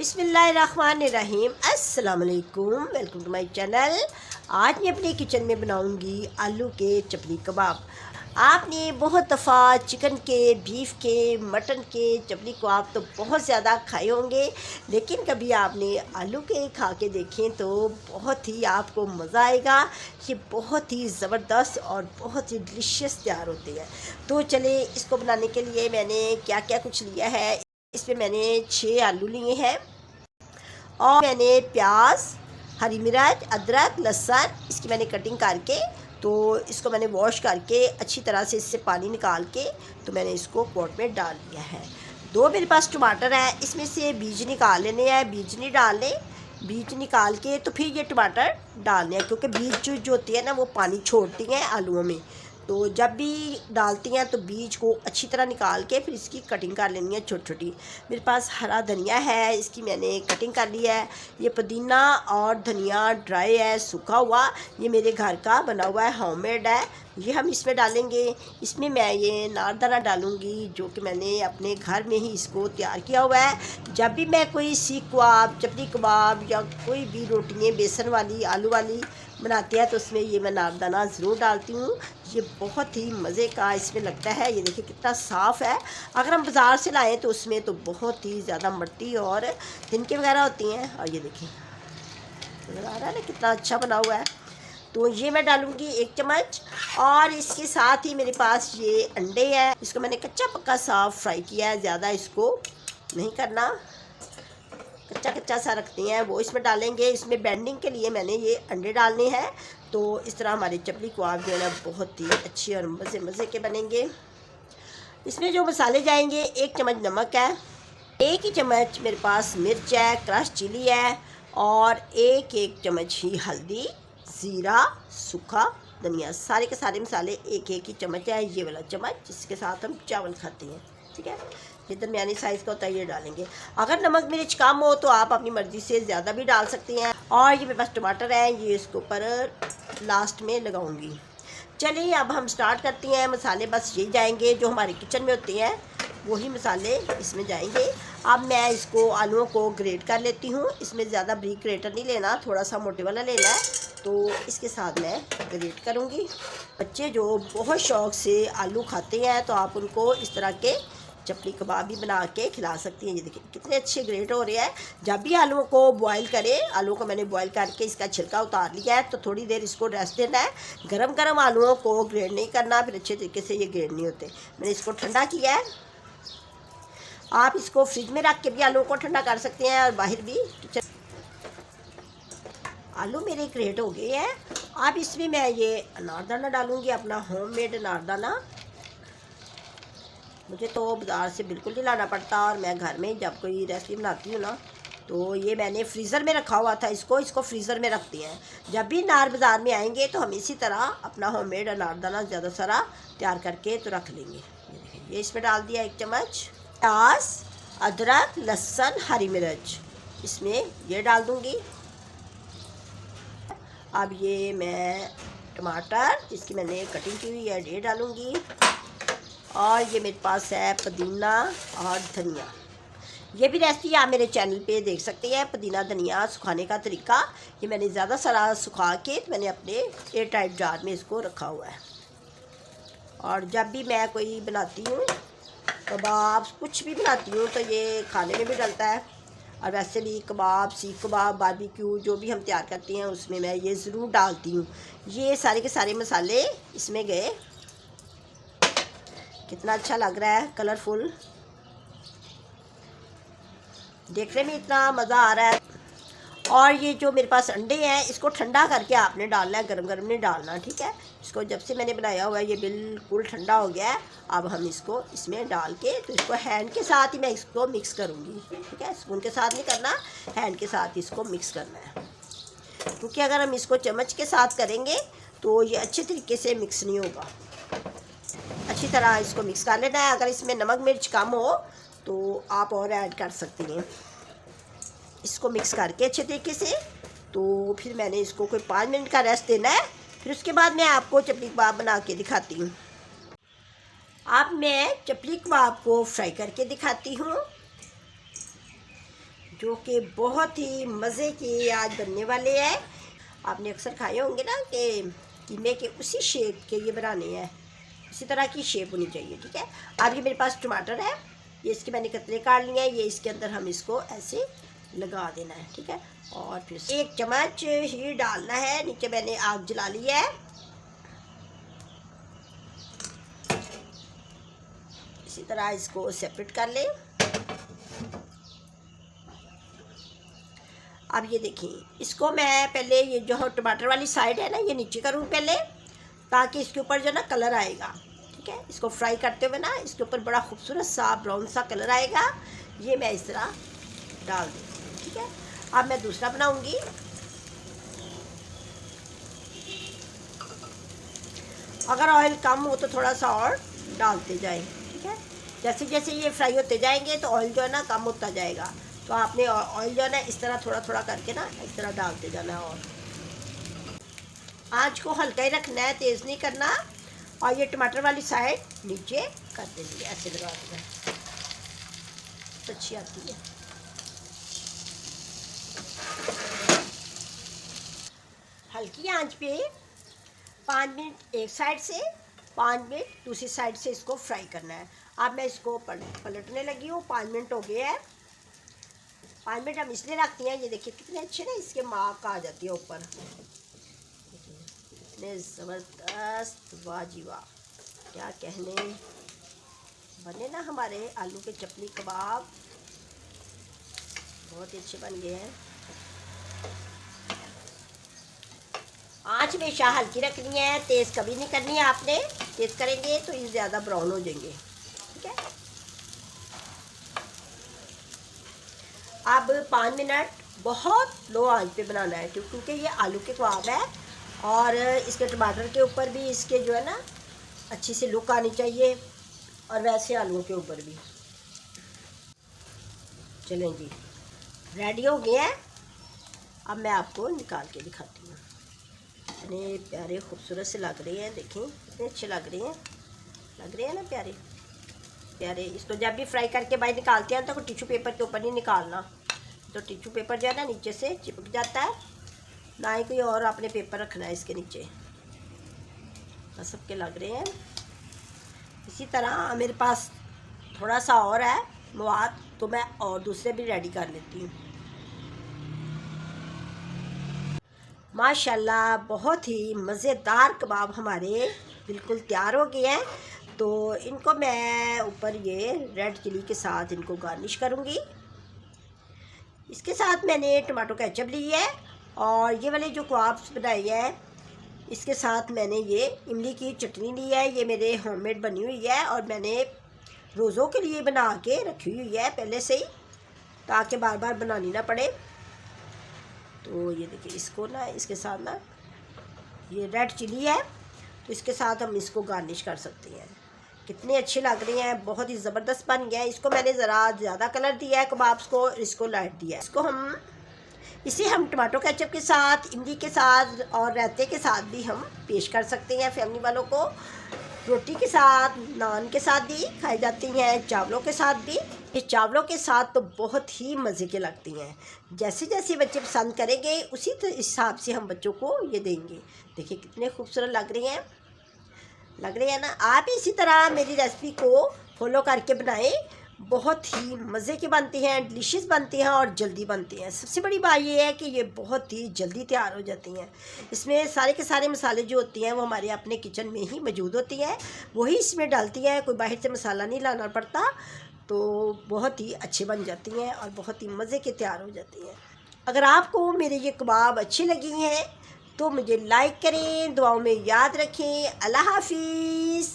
बिस्मिल्लाहिर्रहमानिर्रहीम अस्सलाम वालेकुम, वेलकम टू माय चैनल। आज मैं अपने किचन में बनाऊंगी आलू के चपली कबाब। आपने बहुत दफ़ा चिकन के, बीफ के, मटन के चपली कबाब तो बहुत ज़्यादा खाए होंगे, लेकिन कभी आपने आलू के खा के देखें तो बहुत ही आपको मज़ा आएगा। ये बहुत ही ज़बरदस्त और बहुत ही डिलीशियस तैयार होते हैं। तो चले इसको बनाने के लिए मैंने क्या क्या कुछ लिया है। इसमें मैंने 6 आलू लिए हैं और मैंने प्याज, हरी मिर्च, अदरक, लहसुन इसकी मैंने कटिंग करके तो इसको मैंने वॉश करके अच्छी तरह से इससे पानी निकाल के तो मैंने इसको पॉट में डाल दिया है। 2 मेरे पास टमाटर है, इसमें से बीज निकाल लेने हैं। बीज नहीं डालने, बीज निकाल के तो फिर ये टमाटर डालने हैं, क्योंकि बीज जो होती है ना वो पानी छोड़ती हैं आलूओं में। तो जब भी डालती हैं तो बीज को अच्छी तरह निकाल के फिर इसकी कटिंग कर लेनी है छोटी छोटी। मेरे पास हरा धनिया है, इसकी मैंने कटिंग कर ली है। ये पुदीना और धनिया ड्राई है, सूखा हुआ, ये मेरे घर का बना हुआ है, होममेड है। ये हम इसमें डालेंगे। इसमें मैं ये नारदाना डालूँगी, जो कि मैंने अपने घर में ही इसको तैयार किया हुआ है। जब भी मैं कोई सीख कबाब, चपली कबाब या कोई भी रोटियाँ बेसन वाली, आलू वाली बनाते हैं तो उसमें ये मैं नारदाना ज़रूर डालती हूँ। ये बहुत ही मज़े का इसमें लगता है। ये देखिए कितना साफ़ है। अगर हम बाज़ार से लाएँ तो उसमें तो बहुत ही ज़्यादा मिट्टी और तिनके वगैरह होती हैं। और ये देखिए नज़र आ रहा है ना कितना अच्छा बना हुआ है। तो ये मैं डालूँगी 1 चम्मच। और इसके साथ ही मेरे पास ये अंडे हैं, इसको मैंने कच्चा पक्का साफ फ्राई किया है, ज़्यादा इसको नहीं करना, कच्चा कच्चा सा रखते हैं वो इसमें डालेंगे। इसमें बैंडिंग के लिए मैंने ये अंडे डालने हैं। तो इस तरह हमारे चपली कबाब जो है ना बहुत ही अच्छे और मज़े मज़े के बनेंगे। इसमें जो मसाले जाएंगे, 1 चम्मच नमक है, 1 ही चम्मच मेरे पास मिर्च है, क्रश चिली है, और 1 चम्मच ही हल्दी, ज़ीरा, सूखा धनिया, सारे के सारे मसाले 1 ही चम्मच है। ये वाला चम्मच जिसके साथ हम चावल खाते हैं, ठीक है। ये दरमियानी साइज़ का होता है, ये डालेंगे। अगर नमक मिर्च कम हो तो आप अपनी मर्ज़ी से ज़्यादा भी डाल सकते हैं। और ये मेरे पास टमाटर है, ये इसके ऊपर लास्ट में लगाऊंगी। चलिए अब हम स्टार्ट करते हैं। मसाले बस यही जाएंगे जो हमारे किचन में होते हैं, वही मसाले इसमें जाएंगे। अब मैं इसको आलूओं को ग्रेट कर लेती हूँ। इसमें ज़्यादा ब्रीक ग्रेटर नहीं लेना, थोड़ा सा मोटे वाला लेना है। तो इसके साथ मैं ग्रेट करूँगी। बच्चे जो बहुत शौक़ से आलू खाते हैं तो आप उनको इस तरह के चपली कबाब भी बना के खिला सकती हैं। ये देखिए कितने अच्छे ग्रेट हो रहे हैं। जब भी आलूओं को बॉईल करें, आलू को मैंने बॉईल करके इसका छिलका उतार लिया है, तो थोड़ी देर इसको रेस्ट देना है। गरम गरम आलूओं को ग्रेट नहीं करना, फिर अच्छे तरीके से ये ग्रेट नहीं होते। मैंने इसको ठंडा किया है। आप इसको फ्रिज में रख के भी आलू को ठंडा कर सकते हैं और बाहर भी। आलू मेरे ग्रेट हो गए हैं। अब इसमें मैं ये अनारदाना डालूँगी, अपना होममेड अनारदाना। मुझे तो बाज़ार से बिल्कुल नहीं लाना पड़ता, और मैं घर में जब कोई रेसिपी बनाती हूँ ना तो ये मैंने फ्रीज़र में रखा हुआ था। इसको फ्रीज़र में रखते हैं। जब भी अनार बाज़ार में आएंगे तो हम इसी तरह अपना होममेड अनारदाना ज़्यादा सारा तैयार करके तो रख लेंगे। ये इसमें डाल दिया 1 चम्मच। प्याज, अदरक, लहसुन, हरी मिर्च इसमें ये डाल दूँगी। अब ये मैं टमाटर जिसकी मैंने कटिंग की हुई है ये डालूँगी। और ये मेरे पास है पुदीना और धनिया। ये भी रेसिपी आप मेरे चैनल पे देख सकते हैं, पुदीना धनिया सुखाने का तरीका। ये मैंने ज़्यादा सारा सुखा के मैंने अपने एयर टाइट जार में इसको रखा हुआ है। और जब भी मैं कोई बनाती हूँ कबाब, कुछ भी बनाती हूँ, तो ये खाने में भी डलता है। और वैसे भी कबाब, सीख कबाब, बारबेक्यू जो भी हम तैयार करते हैं उसमें मैं ये ज़रूर डालती हूँ। ये सारे के सारे मसाले इसमें गए। कितना अच्छा लग रहा है, कलरफुल, देखने में इतना मज़ा आ रहा है। और ये जो मेरे पास अंडे हैं इसको ठंडा करके आपने डालना है, गरम गरम नहीं डालना, ठीक है। इसको जब से मैंने बनाया हुआ है ये बिल्कुल ठंडा हो गया है। अब हम इसको इसमें डाल के तो इसको हैंड के साथ ही मैं इसको मिक्स करूँगी, ठीक है। स्पून के साथ नहीं करना, हैंड के साथ इसको मिक्स करना है, क्योंकि अगर हम इसको चम्मच के साथ करेंगे तो ये अच्छे तरीके से मिक्स नहीं होगा। अच्छी तरह इसको मिक्स कर लेना है। अगर इसमें नमक मिर्च कम हो तो आप और ऐड कर सकती हैं। इसको मिक्स करके अच्छे तरीके से तो फिर मैंने इसको कोई 5 मिनट का रेस्ट देना है। फिर उसके बाद मैं आपको चपली कबाब बना के दिखाती हूँ। अब मैं चपली कबाब को फ्राई करके दिखाती हूँ। जो कि बहुत ही मज़े के आज बनने वाले हैं। आपने अक्सर खाए होंगे ना कि कीमे के उसी शेप के ये बनाने हैं, इसी तरह की शेप होनी चाहिए। ठीक है, अब ये मेरे पास टमाटर है, ये इसके मैंने कतरे काट लिए हैं। ये इसके अंदर हम इसको ऐसे लगा देना है। ठीक है, और फिर 1 चम्मच ही डालना है। नीचे मैंने आग जला ली है। इसी तरह इसको सेपरेट कर लें। अब ये देखिए, इसको मैं पहले ये जो टमाटर वाली साइड है ना, ये नीचे करूँ पहले, ताकि इसके ऊपर जो ना कलर आएगा। ठीक है, इसको फ्राई करते हुए ना इसके ऊपर बड़ा खूबसूरत सा ब्राउन सा कलर आएगा। ये मैं इस तरह डाल दूँ। ठीक है, अब मैं दूसरा बनाऊंगी। अगर ऑयल कम हो तो थोड़ा सा और डालते जाएं। ठीक है, जैसे जैसे ये फ्राई होते जाएंगे तो ऑयल जो है ना कम होता जाएगा। तो आपने ऑयल जो है ना इस तरह थोड़ा थोड़ा करके ना इस तरह डालते जाना है। और आँच को हल्का ही रखना है, तेज़ नहीं करना। और ये टमाटर वाली साइड नीचे कर देंगे, ऐसे लगा देना, अच्छी आती है। हल्की आंच पे 5 मिनट एक साइड से, 5 मिनट दूसरी साइड से इसको फ्राई करना है। अब मैं इसको पलटने लगी हूँ। 5 मिनट हो गए हैं। 5 मिनट हम इसलिए रखते हैं, ये देखिए कितने अच्छे ना इसके मार्क आ जाती है ऊपर, इतने ज़बरदस्त, वाह जी वाह, क्या कहने। बने ना हमारे आलू के चपली कबाब, बहुत ही अच्छे बन गए हैं। आँच हमेशा हल्की रखनी है, तेज़ कभी नहीं करनी है आपने। तेज़ करेंगे तो ये ज़्यादा ब्राउन हो जाएंगे। ठीक है, अब 5 मिनट बहुत लो आंच पे बनाना है, क्योंकि ये आलू के कबाब है और इसके टमाटर के ऊपर भी इसके जो है ना अच्छी सी लुक आनी चाहिए, और वैसे आलूओं के ऊपर भी। चलें जी, रेडी हो गए हैं। अब मैं आपको निकाल के दिखाती हूँ। इतने प्यारे खूबसूरत से लग रहे हैं, देखें कितने अच्छे लग रहे हैं ना, प्यारे प्यारे। इसको जब भी फ्राई करके बाहर निकालते हैं तो टिश्यू पेपर के ऊपर नहीं निकालना, तो टिश्यू पेपर जो है ना नीचे से चिपक जाता है। ना ही कोई और आपने पेपर रखना है इसके नीचे। सबके लग रहे हैं। इसी तरह मेरे पास थोड़ा सा और है मवाद, तो मैं और दूसरे भी रेडी कर लेती हूँ। माशाल्लाह बहुत ही मज़ेदार कबाब हमारे बिल्कुल तैयार हो गए हैं। तो इनको मैं ऊपर ये रेड चिली के साथ इनको गार्निश करूँगी। इसके साथ मैंने टमाटो केचप ली है, और ये वाले जो कबाब्स बनाए हैं इसके साथ मैंने ये इमली की चटनी ली है। ये मेरे होममेड बनी हुई है और मैंने रोज़ों के लिए बना के रखी हुई है पहले से ही, ताकि बार बार बनानी ना पड़े। तो ये देखिए, इसको ना इसके साथ ना ये रेड चिली है, तो इसके साथ हम इसको गार्निश कर सकते हैं। कितने अच्छे लग रहे हैं, बहुत ही ज़बरदस्त बन गया है। इसको मैंने ज़रा ज़्यादा कलर दिया है कबाब्स को, इसको लाइट दिया है। इसे हम टमाटो केचप के साथ, इमली के साथ और रायते के साथ भी हम पेश कर सकते हैं फैमिली वालों को। रोटी के साथ, नान के साथ भी खाई जाती हैं, चावलों के साथ भी। ये चावलों के साथ तो बहुत ही मज़े के लगती हैं। जैसे जैसे बच्चे पसंद करेंगे उसी हिसाब से हम बच्चों को ये देंगे। देखिए कितने खूबसूरत लग रहे हैं ना। आप इसी तरह मेरी रेसिपी को फॉलो करके बनाएं। बहुत ही मज़े की बनती हैं, डिलीशियस बनती हैं और जल्दी बनती हैं। सबसे बड़ी बात ये है कि ये बहुत ही जल्दी तैयार हो जाती हैं। इसमें सारे के सारे मसाले जो होती हैं वो हमारे अपने किचन में ही मौजूद होती हैं, वही इसमें डालती हैं। कोई बाहर से मसाला नहीं लाना पड़ता, तो बहुत ही अच्छी बन जाती हैं और बहुत ही मज़े के तैयार हो जाती हैं। अगर आपको मेरे ये कबाब अच्छे लगे हैं तो मुझे लाइक करें, दुआओं में याद रखें। अल्लाह हाफिज़।